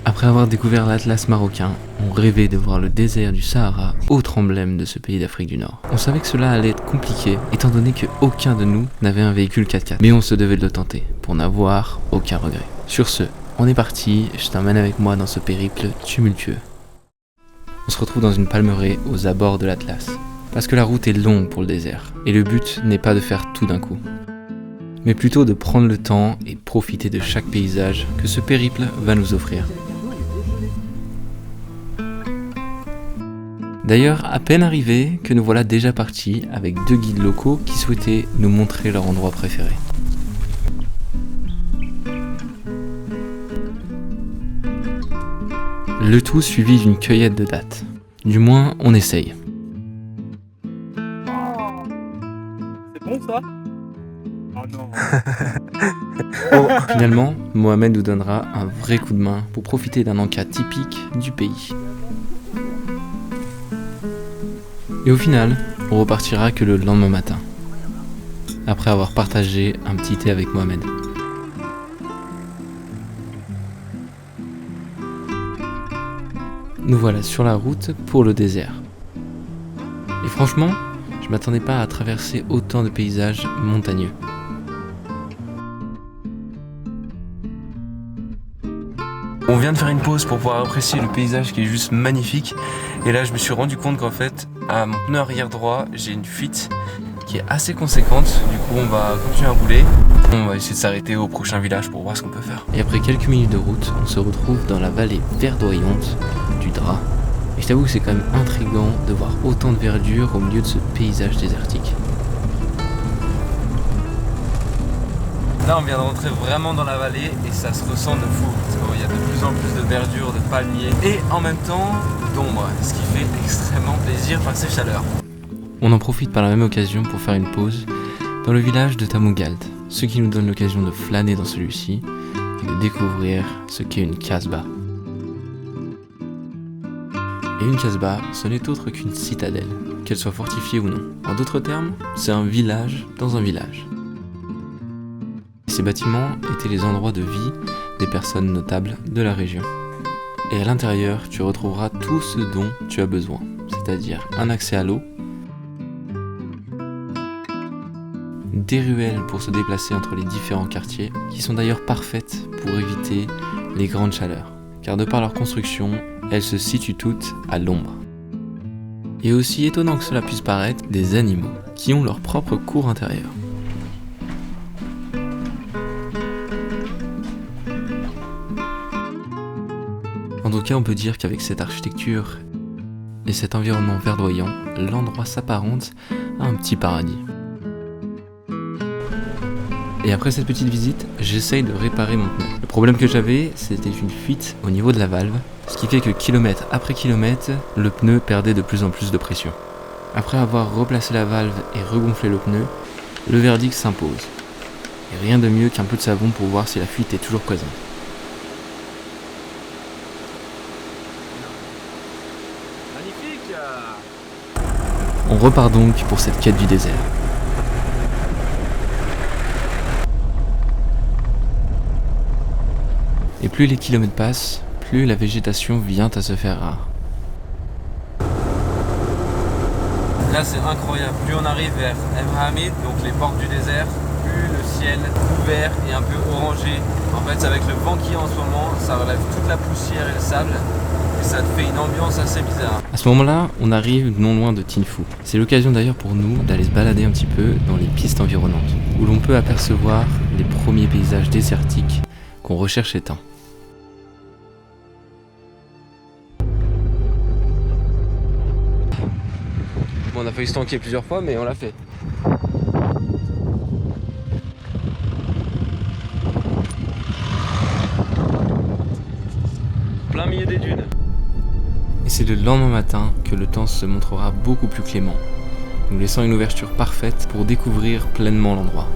Après avoir découvert l'Atlas marocain, on rêvait de voir le désert du Sahara, autre emblème de ce pays d'Afrique du Nord. On savait que cela allait être compliqué, étant donné que aucun de nous n'avait un véhicule 4x4. Mais on se devait de le tenter, pour n'avoir aucun regret. Sur ce, on est parti, je t'emmène avec moi dans ce périple tumultueux. On se retrouve dans une palmeraie aux abords de l'Atlas. Parce que la route est longue pour le désert, et le but n'est pas de faire tout d'un coup, mais plutôt de prendre le temps et profiter de chaque paysage que ce périple va nous offrir. D'ailleurs, à peine arrivés, que nous voilà déjà partis avec 2 guides locaux qui souhaitaient nous montrer leur endroit préféré. Le tout suivi d'une cueillette de dattes. Du moins, on essaye. C'est bon ça? Oh non. Bon, finalement, Mohamed nous donnera un vrai coup de main pour profiter d'un encas typique du pays. Et au final, on repartira que le lendemain matin, après avoir partagé un petit thé avec Mohamed. Nous voilà sur la route pour le désert. Et franchement, je m'attendais pas à traverser autant de paysages montagneux. On vient de faire une pause pour pouvoir apprécier le paysage qui est juste magnifique. Et là, je me suis rendu compte qu'en fait, à mon pneu arrière droit, j'ai une fuite qui est assez conséquente. Du coup, on va continuer à rouler. On va essayer de s'arrêter au prochain village pour voir ce qu'on peut faire. Et après quelques minutes de route, on se retrouve dans la vallée verdoyante du Dra. Et je t'avoue que c'est quand même intriguant de voir autant de verdure au milieu de ce paysage désertique. Là, on vient de rentrer vraiment dans la vallée et ça se ressent de fou. Parce qu'il y a de plus en plus de verdure, de palmiers et en même temps d'ombre, ce qui fait extrêmement plaisir par ces chaleurs. On en profite par la même occasion pour faire une pause dans le village de Tamougalt, ce qui nous donne l'occasion de flâner dans celui-ci et de découvrir ce qu'est une kasbah. Et une kasbah, ce n'est autre qu'une citadelle, qu'elle soit fortifiée ou non. En d'autres termes, c'est un village dans un village. Ces bâtiments étaient les endroits de vie des personnes notables de la région. Et à l'intérieur, tu retrouveras tout ce dont tu as besoin, c'est-à-dire un accès à l'eau, des ruelles pour se déplacer entre les différents quartiers, qui sont d'ailleurs parfaites pour éviter les grandes chaleurs, car de par leur construction, elles se situent toutes à l'ombre. Et aussi étonnant que cela puisse paraître, des animaux qui ont leur propre cour intérieure. En tout cas, on peut dire qu'avec cette architecture et cet environnement verdoyant, l'endroit s'apparente à un petit paradis. Et après cette petite visite, j'essaye de réparer mon pneu. Le problème que j'avais, c'était une fuite au niveau de la valve, ce qui fait que kilomètre après kilomètre, le pneu perdait de plus en plus de pression. Après avoir replacé la valve et regonflé le pneu, le verdict s'impose. Et rien de mieux qu'un peu de savon pour voir si la fuite est toujours présente. Magnifique. On repart donc pour cette quête du désert. Et plus les kilomètres passent, plus la végétation vient à se faire rare. Là c'est incroyable, plus on arrive vers El Hamid, donc les portes du désert, plus le ciel couvert et un peu orangé. En fait avec le vent qui est en ce moment, ça relève toute la poussière et le sable. Et ça te fait une ambiance assez bizarre. À ce moment-là, on arrive non loin de Tinfou. C'est l'occasion d'ailleurs pour nous d'aller se balader un petit peu dans les pistes environnantes, où l'on peut apercevoir les premiers paysages désertiques qu'on recherchait tant. Bon, on a failli se tanker plusieurs fois, mais on l'a fait. Plein milieu des dunes. Et c'est le lendemain matin que le temps se montrera beaucoup plus clément, nous laissant une ouverture parfaite pour découvrir pleinement l'endroit.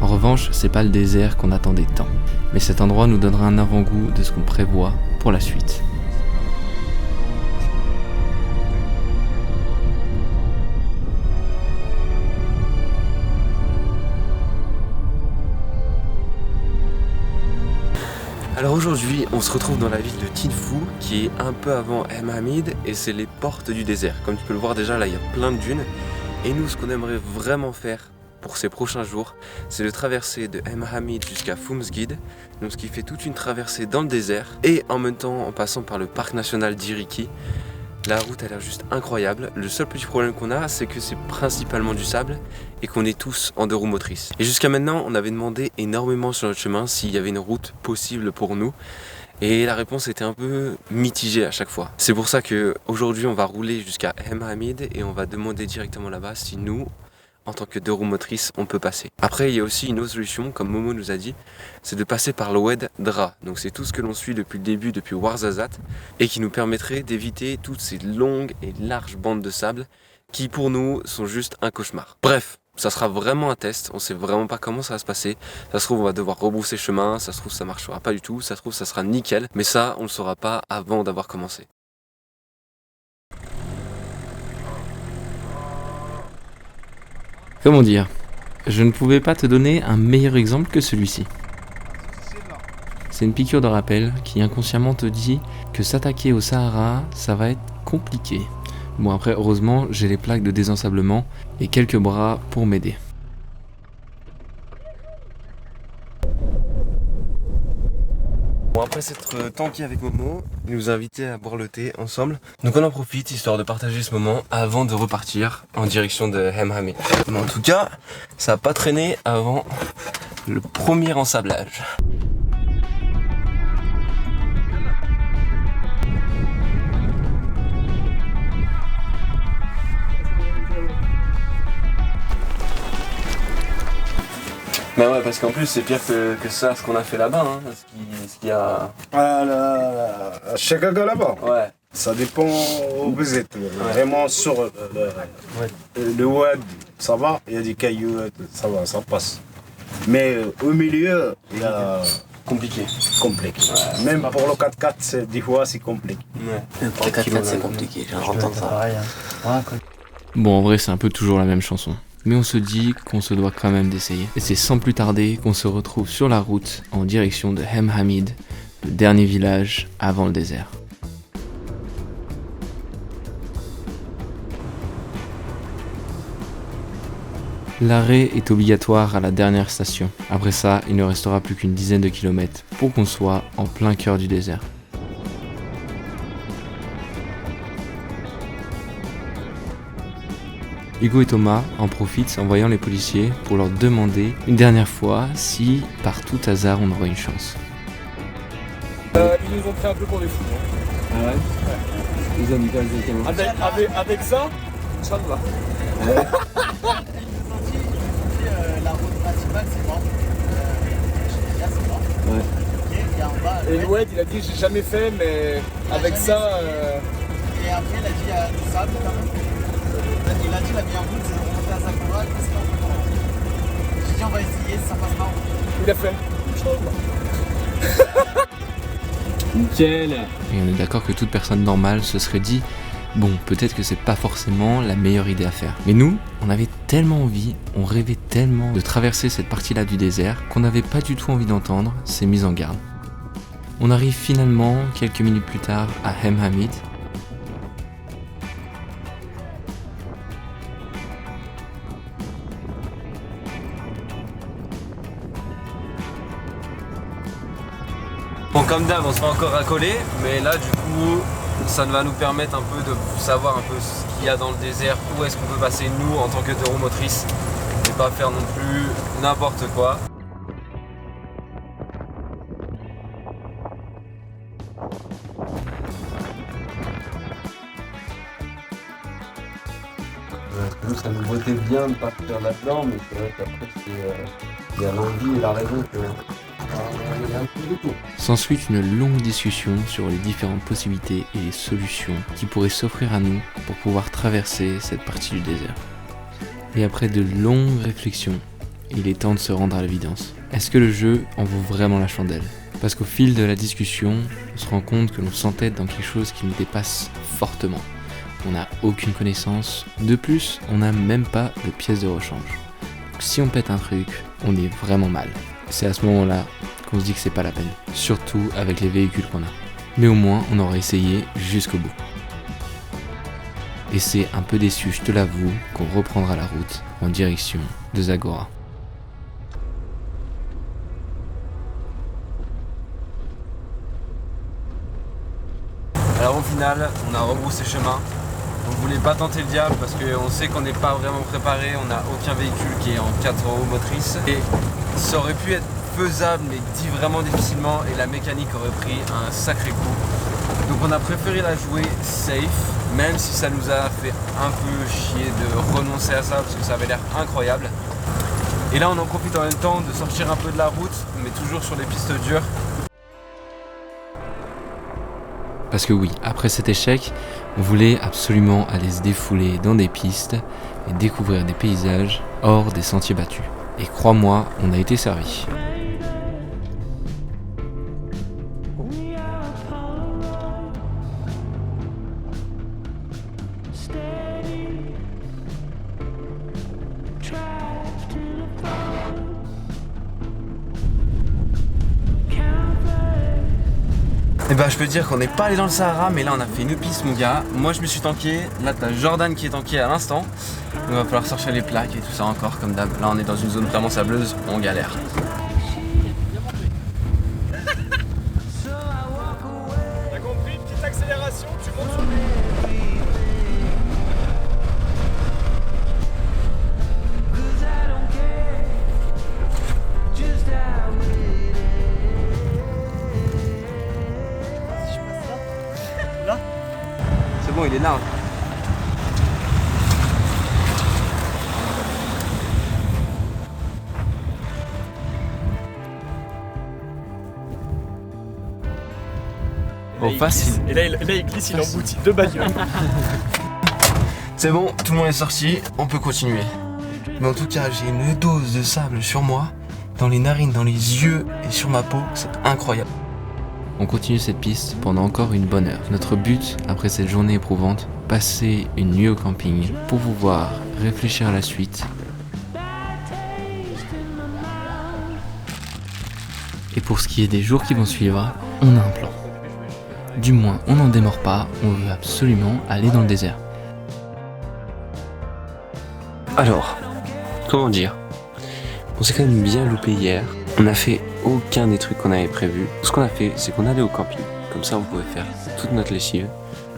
En revanche, c'est pas le désert qu'on attendait tant. mais cet endroit nous donnera un avant-goût de ce qu'on prévoit pour la suite. Alors aujourd'hui, on se retrouve dans la ville de Tindouf, qui est un peu avant Hamid, et c'est les portes du désert. Comme tu peux le voir déjà, là il y a plein de dunes. Et nous, ce qu'on aimerait vraiment faire pour ces prochains jours, c'est de traverser de Hamid jusqu'à Foumsguide, donc ce qui fait toute une traversée dans le désert, et en même temps en passant par le parc national d'Iriki. La route a l'air juste incroyable. Le seul petit problème qu'on a, c'est que c'est principalement du sable et qu'on est tous en 2 roues motrices. Et jusqu'à maintenant, on avait demandé énormément sur notre chemin s'il y avait une route possible pour nous. Et la réponse était un peu mitigée à chaque fois. C'est pour ça qu'aujourd'hui, on va rouler jusqu'à Hamid et on va demander directement là-bas si nous, en tant que 2 roues motrices, on peut passer. Après, il y a aussi une autre solution, comme Momo nous a dit, c'est de passer par l'Oued Dra. Donc c'est tout ce que l'on suit depuis le début, depuis Ouarzazate, et qui nous permettrait d'éviter toutes ces longues et larges bandes de sable qui, pour nous, sont juste un cauchemar. Bref, ça sera vraiment un test, on sait vraiment pas comment ça va se passer. Ça se trouve, on va devoir rebrousser chemin, ça se trouve, ça marchera pas du tout, ça se trouve, ça sera nickel, mais ça, on le saura pas avant d'avoir commencé. Comment dire? Je ne pouvais pas te donner un meilleur exemple que celui-ci. C'est une piqûre de rappel qui inconsciemment te dit que s'attaquer au Sahara, ça va être compliqué. Bon après, heureusement, j'ai les plaques de désensablement et quelques bras pour m'aider. Bon, après s'être tanké avec Momo, il nous a invités à boire le thé ensemble. Donc on en profite histoire de partager ce moment avant de repartir en direction de Hamid. Mais en tout cas, ça n'a pas traîné avant le premier ensablage. Mais ouais, parce qu'en plus c'est pire que ça, ce qu'on a fait là-bas, hein, ce qu'il y a... À Chicago là-bas. Ouais. Ça dépend où vous êtes. Vraiment sur le web, ça va. Il y a des cailloux, ça va, ça passe. Mais au milieu, il y a Compliqué. complexe. Ouais, même pour le 4x4, des fois c'est compliqué. Ouais. Pour les 4x4 c'est compliqué, j'entends ça. Bon, en vrai, c'est un peu toujours la même chanson. Mais on se dit qu'on se doit quand même d'essayer. Et c'est sans plus tarder qu'on se retrouve sur la route en direction de Hamid, le dernier village avant le désert. L'arrêt est obligatoire à la dernière station. Après ça, il ne restera plus qu'une dizaine de kilomètres pour qu'on soit en plein cœur du désert. Hugo et Thomas en profitent en voyant les policiers pour leur demander une dernière fois si, par tout hasard, on aurait une chance. Ils nous ont pris un peu pour des fous. Hein. Ah ouais. Ils ont dit exactement. Avec ça, Inch'Allah. La route principale c'est bon. Là c'est bon. Ouais. Ok, et en bas. Et Loued, il a dit j'ai jamais fait, mais avec ça. Et après il a dit il y a du sable quand même. Il a dit la meilleure route c'est de remonter à Sakura et passer par le pont. J'ai dit on va essayer si ça passe pas. Il a fait. Inch'Allah. Nickel. Et on est d'accord que toute personne normale se serait dit bon, peut-être que c'est pas forcément la meilleure idée à faire. Mais nous, on avait tellement envie, on rêvait tellement de traverser cette partie-là du désert qu'on n'avait pas du tout envie d'entendre ces mises en garde. On arrive finalement, quelques minutes plus tard, à Hamid. Bon, comme d'hab, on se fait encore racoler, mais là, du coup, ça va nous permettre un peu de savoir un peu ce qu'il y a dans le désert, où est-ce qu'on peut passer nous en tant que 2 roues motrices, et pas faire non plus n'importe quoi. Nous, ça nous bottait bien de partir là-dedans, mais c'est vrai qu'après, il y a l'envie et la raison que... il y a un peu de tout. S'ensuit une longue discussion sur les différentes possibilités et les solutions qui pourraient s'offrir à nous pour pouvoir traverser cette partie du désert. Et après de longues réflexions et il est temps de se rendre à l'évidence. Est-ce que le jeu en vaut vraiment la chandelle? Parce qu'au fil de la discussion, on se rend compte que l'on s'entête dans quelque chose qui nous dépasse fortement. On n'a aucune connaissance, de plus, on n'a même pas de pièces de rechange. Donc si on pète un truc, on est vraiment mal. C'est à ce moment-là qu'on se dit que c'est pas la peine, surtout avec les véhicules qu'on a. Mais au moins, on aura essayé jusqu'au bout. Et c'est un peu déçu, je te l'avoue, qu'on reprendra la route en direction de Zagora. Alors au final, on a rebroussé chemin. On voulait pas tenter le diable parce qu'on sait qu'on n'est pas vraiment préparé, on n'a aucun véhicule qui est en 4 roues motrices. Et ça aurait pu être faisable mais dit vraiment difficilement et la mécanique aurait pris un sacré coup. Donc on a préféré la jouer safe, même si ça nous a fait un peu chier de renoncer à ça parce que ça avait l'air incroyable. Et là on en profite en même temps de sortir un peu de la route, mais toujours sur les pistes dures. Parce que oui, après cet échec, on voulait absolument aller se défouler dans des pistes et découvrir des paysages hors des sentiers battus. Et crois-moi, on a été servi. Et bah je peux te dire qu'on n'est pas allé dans le Sahara, mais là on a fait une piste mon gars. Moi je me suis tanké, là t'as Jordan qui est tanké à l'instant. Il va falloir sortir les plaques et tout ça encore comme d'hab. Là on est dans une zone vraiment sableuse, on galère. T'as compris? Petite accélération, tu montes sur lui. C'est bon, il est large. Oh, facile. Et là, il glisse, il emboutit 2 bagnoles. C'est bon, tout le monde est sorti, on peut continuer. Mais en tout cas, j'ai une dose de sable sur moi, dans les narines, dans les yeux et sur ma peau, c'est incroyable. On continue cette piste pendant encore une bonne heure. Notre but, après cette journée éprouvante, passer une nuit au camping pour pouvoir réfléchir à la suite. Et pour ce qui est des jours qui vont suivre, on a un plan. Du moins, on n'en démord pas, on veut absolument aller dans le désert. Alors, comment dire? On s'est quand même bien loupé hier. On n'a fait aucun des trucs qu'on avait prévus. Tout ce qu'on a fait, c'est qu'on allait au camping. Comme ça, on pouvait faire toute notre lessive,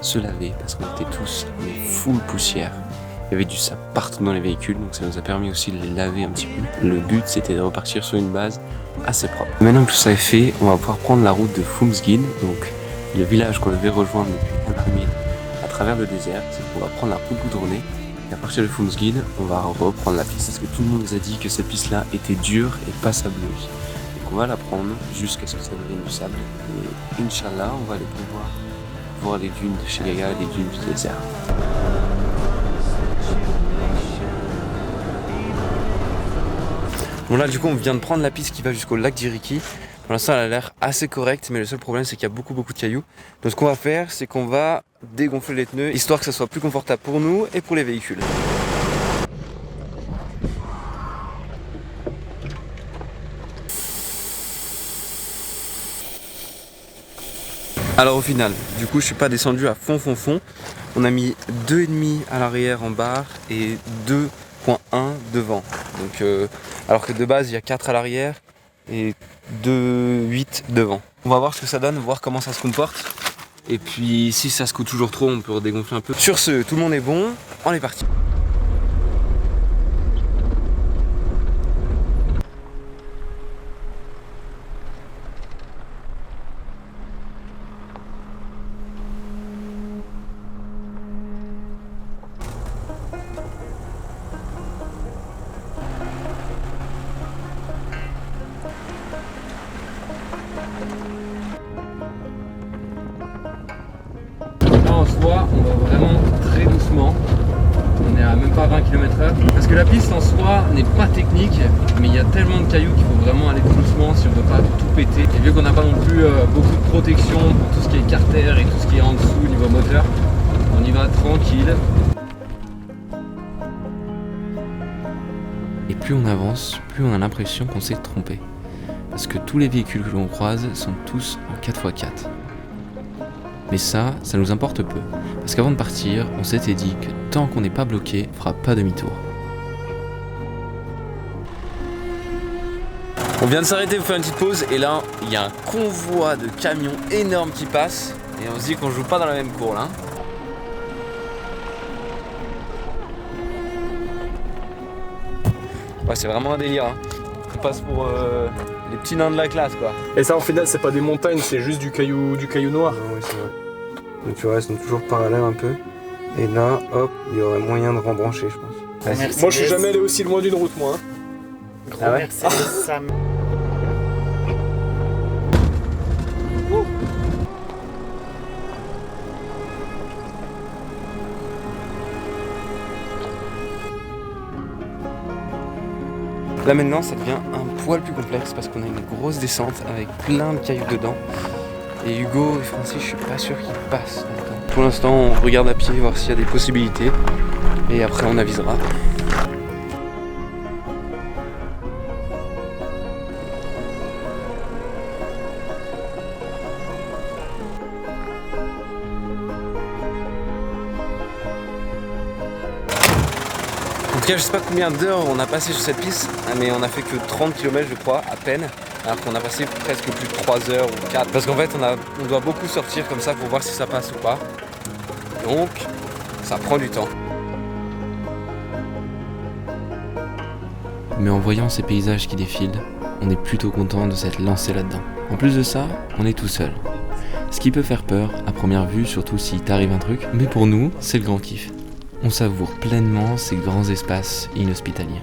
se laver, parce qu'on était tous full poussière. Il y avait du sable partout dans les véhicules, donc ça nous a permis aussi de les laver un petit peu. Le but, c'était de repartir sur une base assez propre. Maintenant que tout ça est fait, on va pouvoir prendre la route de Fumsgid, donc le village qu'on devait rejoindre depuis Hamamid à travers le désert. C'est qu'on va prendre la route goudronnée. Et à partir de Fumsgid, on va reprendre la piste. Parce que tout le monde nous a dit que cette piste-là était dure et pas sableuse. Donc on va la prendre jusqu'à ce que ça devienne du sable. Et Inch'Allah, on va aller pouvoir voir les dunes de Sheliga et les dunes du désert. Bon là du coup on vient de prendre la piste qui va jusqu'au lac d'Iriki. Pour l'instant elle a l'air assez correcte, mais le seul problème c'est qu'il y a beaucoup de cailloux. Donc ce qu'on va faire, c'est qu'on va dégonfler les pneus, histoire que ça soit plus confortable pour nous et pour les véhicules. Alors au final, du coup je suis pas descendu à fond. On a mis 2,5 à l'arrière en barre et 2,1 devant. Donc alors que de base il y a 4 à l'arrière et 2,8 devant. On va voir ce que ça donne, voir comment ça se comporte. Et puis si ça se coûte toujours trop, on peut redégonfler un peu. Sur ce, tout le monde est bon, on est parti. Là on se voit, on va vraiment très doucement. On est à même pas 20 km/h. Parce que la piste en soi n'est pas technique, mais il y a tellement de cailloux qu'il faut vraiment aller doucement si on veut pas tout péter. Et vu qu'on n'a pas non plus beaucoup de protection pour tout ce qui est carter et tout ce qui est en dessous niveau moteur, on y va tranquille. Et plus on avance, plus on a l'impression qu'on s'est trompé. Parce que tous les véhicules que l'on croise sont tous en 4x4. Mais ça nous importe peu. Parce qu'avant de partir, on s'était dit que tant qu'on n'est pas bloqué, on fera pas demi-tour. On vient de s'arrêter pour faire une petite pause et là il y a un convoi de camions énorme qui passe et on se dit qu'on joue pas dans la même cour là. Ouais, c'est vraiment un délire, hein. On passe pour les petits nains de la classe quoi. Et ça, en final, c'est pas des montagnes, c'est juste du caillou noir. Oui, c'est vrai. Donc tu vois, elles sont toujours parallèles un peu. Et là, hop, il y aurait moyen de rembrancher, je pense. Moi, je suis jamais allé aussi loin d'une route, moi. Hein. Ah ouais. Là maintenant ça devient un poil plus complexe parce qu'on a une grosse descente avec plein de cailloux dedans. Et Hugo et Francis, je suis pas sûr qu'ils passent là-dedans. Pour l'instant on regarde à pied voir s'il y a des possibilités et après on avisera. En tout cas, je sais pas combien d'heures on a passé sur cette piste, mais on a fait que 30 km je crois, à peine, alors qu'on a passé presque plus de 3 heures ou 4. Parce qu'en fait, on doit beaucoup sortir comme ça pour voir si ça passe ou pas. Donc, ça prend du temps. Mais en voyant ces paysages qui défilent, on est plutôt content de s'être lancé là-dedans. En plus de ça, on est tout seul. Ce qui peut faire peur à première vue, surtout si t'arrive un truc, mais pour nous, c'est le grand kiff. On savoure pleinement ces grands espaces inhospitaliers.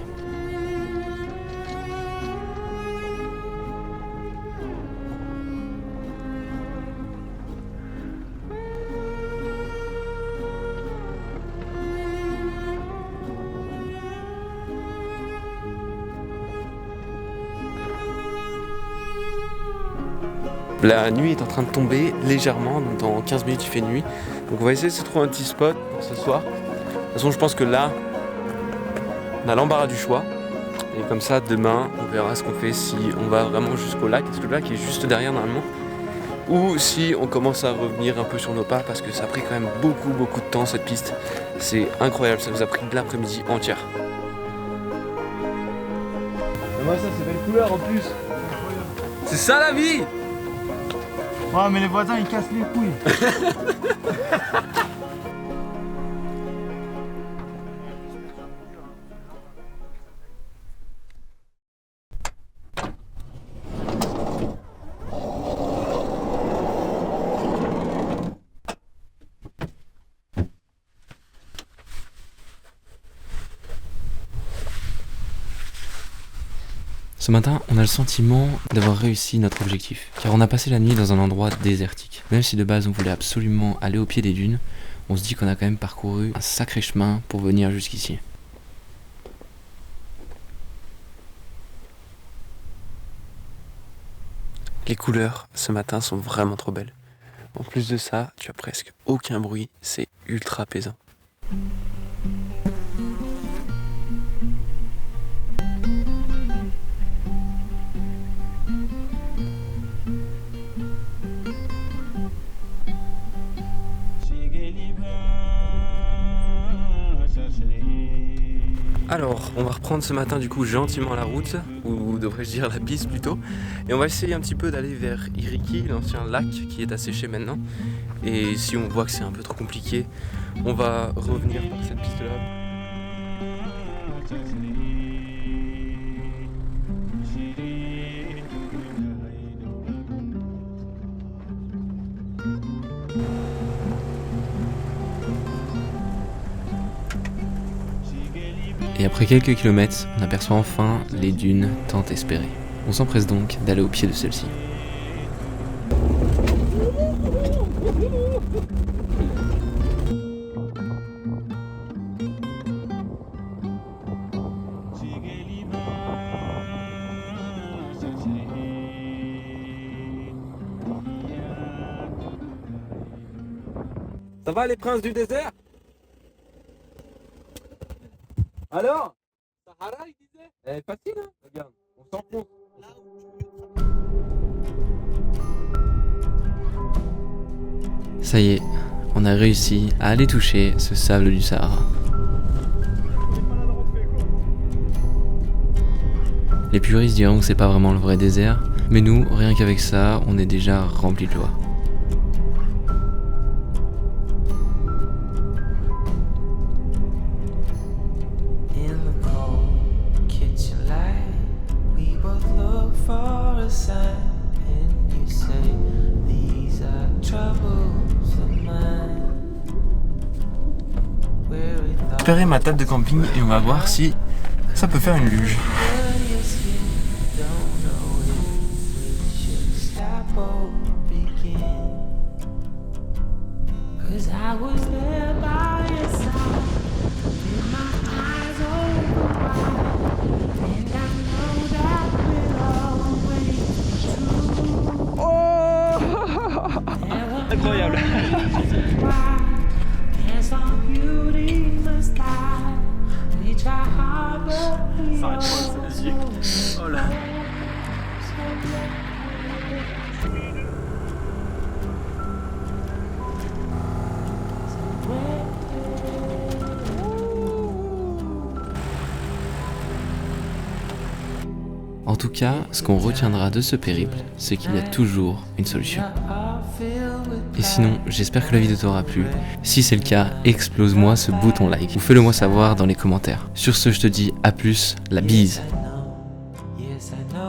La nuit est en train de tomber légèrement, donc dans 15 minutes il fait nuit. Donc on va essayer de se trouver un petit spot pour ce soir. De toute façon, je pense que là, on a l'embarras du choix. Et comme ça, demain, on verra ce qu'on fait, si on va vraiment jusqu'au lac, parce que le lac est juste derrière normalement, ou si on commence à revenir un peu sur nos pas, parce que ça a pris quand même beaucoup de temps cette piste. C'est incroyable, ça nous a pris de l'après-midi entière. Mais moi, ça, c'est belle couleur en plus. C'est ça la vie! Ouais, mais les voisins, ils cassent les couilles. Ce matin, on a le sentiment d'avoir réussi notre objectif, car on a passé la nuit dans un endroit désertique. Même si de base on voulait absolument aller au pied des dunes, on se dit qu'on a quand même parcouru un sacré chemin pour venir jusqu'ici. Les couleurs ce matin sont vraiment trop belles. En plus de ça, tu as presque aucun bruit, c'est ultra apaisant. Alors, on va reprendre ce matin du coup gentiment la route, ou devrais-je dire la piste plutôt, et on va essayer un petit peu d'aller vers Iriki, l'ancien lac qui est asséché maintenant. Et si on voit que c'est un peu trop compliqué, on va revenir par cette piste-là. Et après quelques kilomètres, on aperçoit enfin les dunes tant espérées. On s'empresse donc d'aller au pied de celle-ci. Ça va les princes du désert? Alors? Sahara, il disait? Eh, facile, hein? Regarde, on s'enfonce. Ça y est, on a réussi à aller toucher ce sable du Sahara. Les puristes diront que c'est pas vraiment le vrai désert, mais nous, rien qu'avec ça, on est déjà rempli de joie. Je préparerai ma table de camping et on va voir si ça peut faire une luge. Incroyable. Ça arrête pas, c'est les yeux. Oh là. En tout cas, ce qu'on retiendra de ce périple, c'est qu'il y a toujours une solution. Et sinon, j'espère que la vidéo t'aura plu. Si c'est le cas, explose-moi ce bouton like ou fais-le moi savoir dans les commentaires. Sur ce, je te dis à plus, la bise.